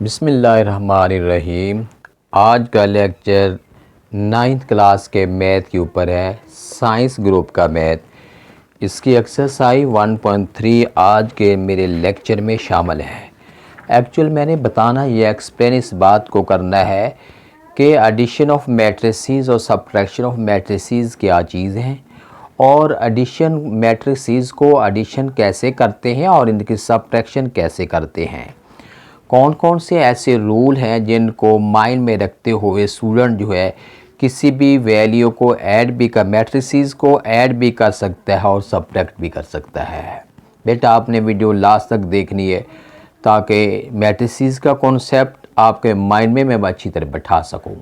बिस्मिल्लाहिर्रहमानिर्रहीम। आज का लेक्चर 9th क्लास के मैथ के ऊपर है, साइंस ग्रुप का मैथ। इसकी एक्सरसाइज 1.3 आज के मेरे लेक्चर में शामिल है। एक्चुअल मैंने बताना ये एक्सप्लेन इस बात को करना है कि एडिशन ऑफ मैट्रिसेस और सब्ट्रैक्शन ऑफ मैट्रिसेस क्या चीज़ हैं और एडिशन मैट्रिसेस को एडिशन कैसे करते हैं और इनकी सब्ट्रैक्शन कैसे करते हैं। कौन कौन से ऐसे रूल हैं जिनको माइंड में रखते हुए स्टूडेंट जो है किसी भी वैल्यू को ऐड भी कर मैट्रिसेस को ऐड भी कर सकता है और सब्ट्रैक्ट भी कर सकता है। बेटा आपने वीडियो लास्ट तक देखनी है ताकि मैट्रिसेस का कॉन्सेप्ट आपके माइंड में मैं अच्छी तरह बैठा सकूं।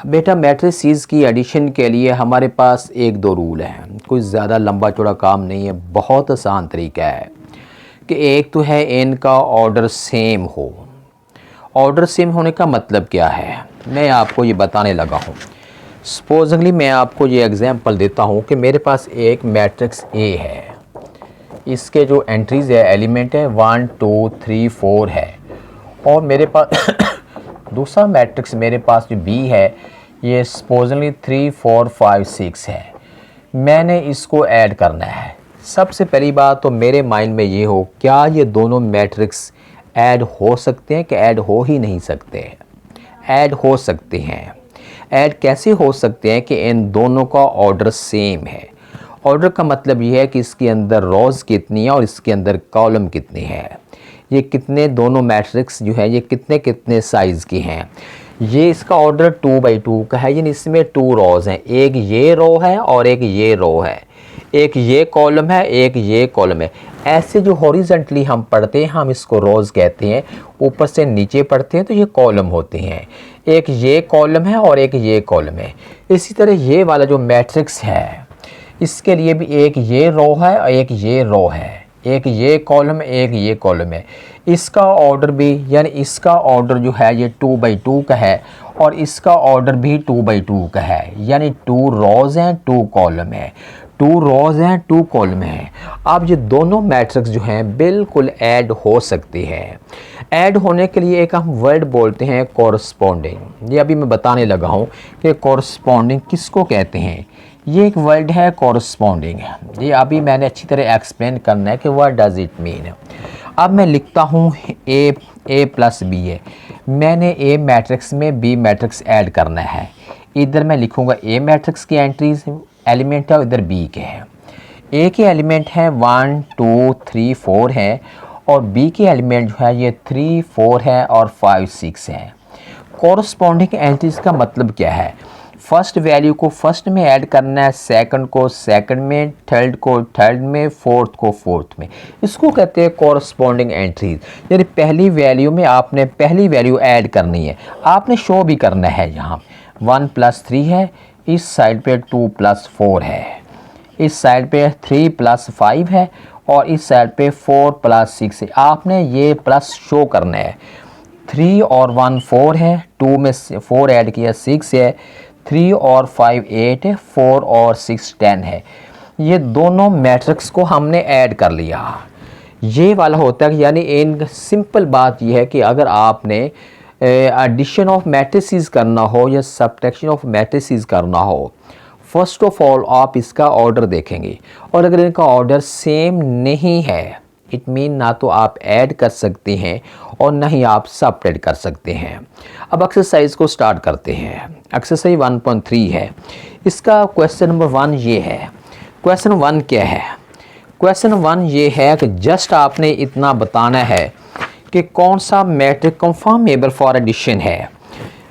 बेटा मैट्रिसेस की एडिशन के लिए हमारे पास एक दो रूल हैं, कुछ ज़्यादा लंबा चौड़ा काम नहीं है, बहुत आसान तरीका है कि एक तो है इनका ऑर्डर सेम हो। ऑर्डर सेम होने का मतलब क्या है, मैं आपको ये बताने लगा हूँ। सपोजली मैं आपको ये एग्जांपल देता हूँ कि मेरे पास एक मैट्रिक्स ए है, इसके जो एंट्रीज़ है एलिमेंट है 1 2 3 4 है, और मेरे पास दूसरा मैट्रिक्स मेरे पास जो बी है ये सपोजली 3 4 5 6 है। मैंने इसको ऐड करना है। सबसे पहली बात तो मेरे माइंड में ये हो, क्या ये दोनों मैट्रिक्स ऐड हो सकते हैं कि ऐड हो ही नहीं सकते? ऐड हो सकते हैं। ऐड कैसे हो सकते हैं कि इन दोनों का ऑर्डर सेम है। ऑर्डर का मतलब ये है कि इसके अंदर रोज़ कितनी है और इसके अंदर कॉलम कितनी है। ये कितने दोनों मैट्रिक्स जो है ये कितने कितने साइज़ की हैं। ये इसका ऑर्डर 2 बाई 2 का है, यानी इसमें 2 रोज़ हैं, एक ये रो है और एक ये रो है, एक ये कॉलम है एक ये कॉलम है। ऐसे जो हॉरिजॉन्टली हम पढ़ते हैं हम इसको रोज़ कहते हैं, ऊपर से नीचे पढ़ते हैं तो ये कॉलम होते हैं। एक ये कॉलम है और एक ये कॉलम है। इसी तरह ये वाला जो मैट्रिक्स है इसके लिए भी एक ये रो है और एक ये रो है, एक ये कॉलम एक ये कॉलम है। इसका ऑर्डर भी यानी इसका ऑर्डर जो है ये 2 बाई 2 का है और इसका ऑर्डर भी 2 बाई 2 का है, यानी 2 रोज़ हैं 2 कॉलम है, 2 रोज़ हैं 2 कॉलम हैं। अब ये दोनों मैट्रिक्स जो हैं बिल्कुल ऐड हो सकती है। ऐड होने के लिए एक हम वर्ड बोलते हैं कॉरस्पॉन्डिंग। ये अभी मैं बताने लगा हूँ कि कॉरस्पॉन्डिंग किसको कहते हैं। ये एक वर्ड है कॉरस्पॉन्डिंग, ये अभी मैंने अच्छी तरह एक्सप्लेन करना है कि व्हाट डज़ इट मीन। अब मैं लिखता हूँ ए प्लस बी है, मैंने ए मैट्रिक्स में बी मैट्रिक्स ऐड करना है। इधर मैं लिखूँगा ए मैट्रिक्स की एंट्रीज एलिमेंट है और इधर बी के हैं। ए के एलिमेंट हैं 1 2 3 4 है और बी के एलिमेंट जो है ये 3 4 है और 5 6 है। कॉरस्पॉन्डिंग एंट्रीज का मतलब क्या है, फर्स्ट वैल्यू को फर्स्ट में ऐड करना है, सेकंड को सेकंड में, थर्ड को थर्ड में, फोर्थ को फोर्थ में। इसको कहते हैं कॉरस्पॉन्डिंग एंट्रीज। यानी पहली वैल्यू में आपने पहली वैल्यू ऐड करनी है, आपने शो भी करना है। यहाँ 1 + 3 है, इस साइड पे 2 + 4 है, इस साइड पे 3 + 5 है और इस साइड पे 4 + 6 है। आपने ये प्लस शो करना है। 3 और 1 4 है, 2 में 4 ऐड किया 6 है, 3 और 5 8 है, 4 और 6 10 है। ये दोनों मैट्रिक्स को हमने ऐड कर लिया। ये वाला होता है, यानी इन सिंपल बात यह है कि अगर आपने एडिशन ऑफ मैट्रिसेस करना हो या सब्ट्रैक्शन ऑफ मैट्रिसेस करना हो, फर्स्ट ऑफ ऑल आप इसका ऑर्डर देखेंगे और अगर इनका ऑर्डर सेम नहीं है इट मीन ना तो आप ऐड कर सकते हैं और ना ही आप सब्ट्रैक्ट कर सकते हैं। अब एक्सरसाइज को स्टार्ट करते हैं। एक्सरसाइज 1.3 है, इसका क्वेश्चन नंबर 1 ये है। क्वेश्चन 1 क्या है? क्वेश्चन 1 ये है कि जस्ट आपने इतना बताना है कि कौन सा मैट्रिक कंफर्मेबल फॉर एडिशन है।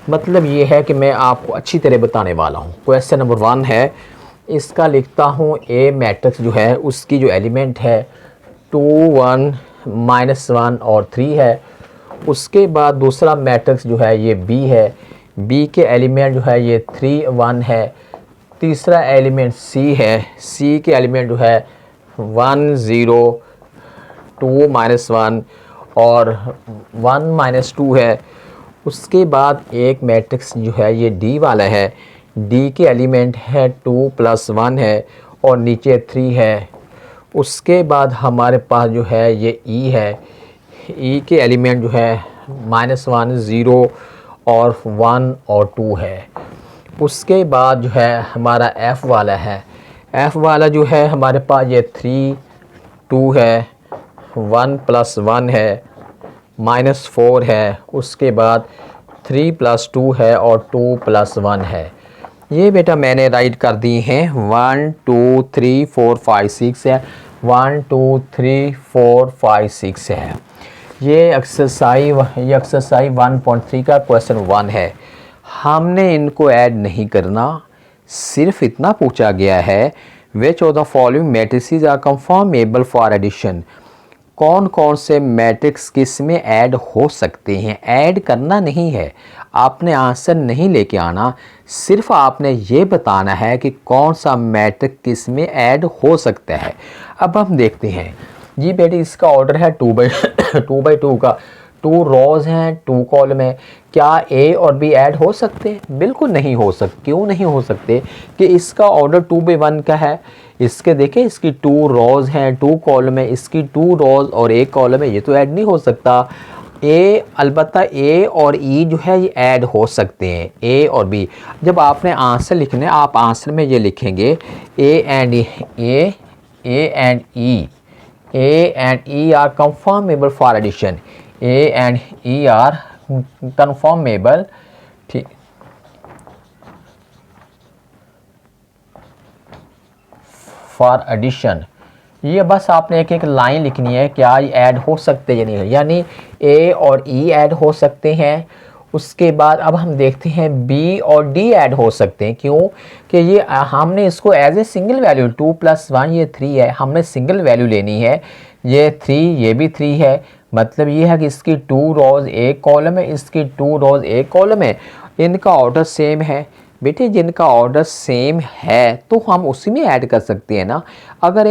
मतलब ये है कि मैं आपको अच्छी तरह बताने वाला हूँ। क्वेश्चन नंबर 1 है, इसका लिखता हूँ ए मैट्रिक्स जो है उसकी जो एलिमेंट है 2 1 -1 और 3 है। उसके बाद दूसरा मैट्रिक्स जो है ये बी है, बी के एलिमेंट जो है ये 3 1 है। तीसरा एलिमेंट सी है, सी के एलिमेंट जो है 1 0 2 -1 और 1 -2 है। उसके बाद एक मैट्रिक्स जो है ये डी वाला है, डी के एलिमेंट है 2 + 1 है और नीचे 3 है। उसके बाद हमारे पास जो है ये ई है, ई के एलिमेंट जो है -1 0 और 1 और 2 है। उसके बाद जो है हमारा एफ़ वाला है, एफ़ वाला जो है हमारे पास ये 3 2 है, 1 + 1 है, -4 है, उसके बाद 3 + 2 है और 2 + 1 है। ये बेटा मैंने राइट कर दी हैं 1 2 3 4 5 6 है, 1 2 3 4 5 6 है। ये एक्सरसाइज 1.3 का क्वेश्चन 1 है। हमने इनको ऐड नहीं करना, सिर्फ इतना पूछा गया है which of the following matrices are conformable for addition. कौन कौन से मैट्रिक्स किस में ऐड हो सकते हैं, ऐड करना नहीं है, आपने आंसर नहीं लेके आना, सिर्फ आपने ये बताना है कि कौन सा मैट्रिक्स किस में ऐड हो सकता है। अब हम देखते हैं जी बेटी, इसका ऑर्डर है 2/2 का, 2 रोज़ हैं 2 कॉलम है। क्या ए और बी ऐड हो सकते हैं? बिल्कुल नहीं हो सकते। क्यों नहीं हो सकते? कि इसका ऑर्डर 2/1 का है। इसके देखें, इसकी 2 रोज़ हैं 2 कॉलम है, इसकी 2 रोज़ और 1 कॉलम है, ये तो ऐड नहीं हो सकता। ए अलबत्ता ए और ई जो है ये ऐड हो सकते हैं, ए और बी। जब आपने आंसर लिखना है, आप आंसर में ये लिखेंगे A and E are conformable for addition. A and E are conformable, ठीक, फॉर एडिशन। ये बस आपने एक एक लाइन लिखनी है, क्या ये ऐड हो सकते हैं या नहीं, यानी ए और ई ऐड हो सकते हैं। उसके बाद अब हम देखते हैं बी और डी ऐड हो सकते हैं। क्यों? कि ये हमने इसको एज ए सिंगल वैल्यू 2 + 1 ये 3 है, हमने सिंगल वैल्यू लेनी है। ये 3 ये भी 3 है, मतलब ये है कि इसकी 2 रोज़ 1 कॉलम है, इसकी 2 रोज़ 1 कॉलम है, इनका ऑर्डर सेम है। बेटे जिनका ऑर्डर सेम है तो हम उसी में ऐड कर सकते हैं ना। अगर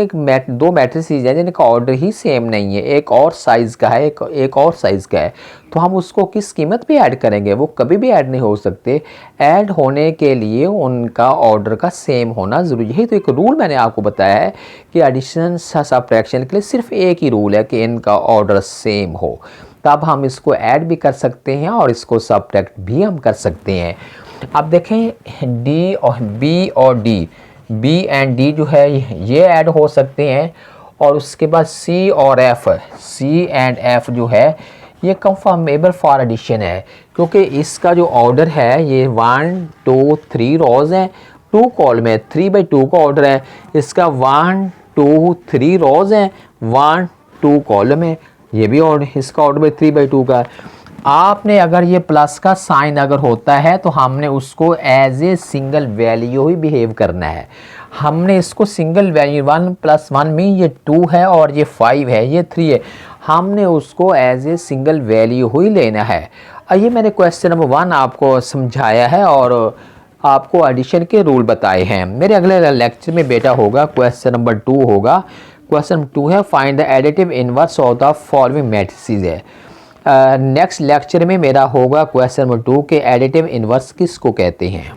दो मैट्रिसेस हैं जिनका ऑर्डर ही सेम नहीं है, एक और साइज़ का है एक और साइज़ का है, तो हम उसको किस कीमत पे ऐड करेंगे? वो कभी भी ऐड नहीं हो सकते। ऐड होने के लिए उनका ऑर्डर का सेम होना ज़रूरी है। तो एक रूल मैंने आपको बताया है कि एडिशन सब्ट्रैक्शन के लिए सिर्फ एक ही रूल है कि इनका ऑर्डर सेम हो, तब हम इसको ऐड भी कर सकते हैं और इसको सब्ट्रैक्ट भी हम कर सकते हैं। अब देखें डी और बी एंड डी जो है ये ऐड हो सकते हैं। और उसके बाद सी और एफ, सी एंड एफ जो है ये कंफर्मेबल फॉर एडिशन है, क्योंकि इसका जो ऑर्डर है ये 1 2 3 रोज़ हैं 2 कॉलम है, 3/2 का ऑर्डर है। इसका 1 2 3 रोज़ हैं 1 2 कॉलम है, ये भी ऑर्डर, इसका ऑर्डर भी 3/2 का है। आपने अगर ये प्लस का साइन अगर होता है तो हमने उसको एज ए सिंगल वैल्यू ही बिहेव करना है। हमने इसको सिंगल वैल्यू 1 + 1 में ये 2 है और ये 5 है, ये 3 है, हमने उसको एज ए सिंगल वैल्यू ही लेना है। ये मैंने क्वेश्चन नंबर 1 आपको समझाया है और आपको एडिशन के रूल बताए हैं। मेरे अगले लेक्चर में बेटा होगा क्वेश्चन नंबर 2 होगा। क्वेश्चन 2 है find the additive inverse of the following matrices है। नेक्स्ट लेक्चर में मेरा होगा क्वेश्चन नंबर 2 के एडिटिव इनवर्स किसको कहते हैं।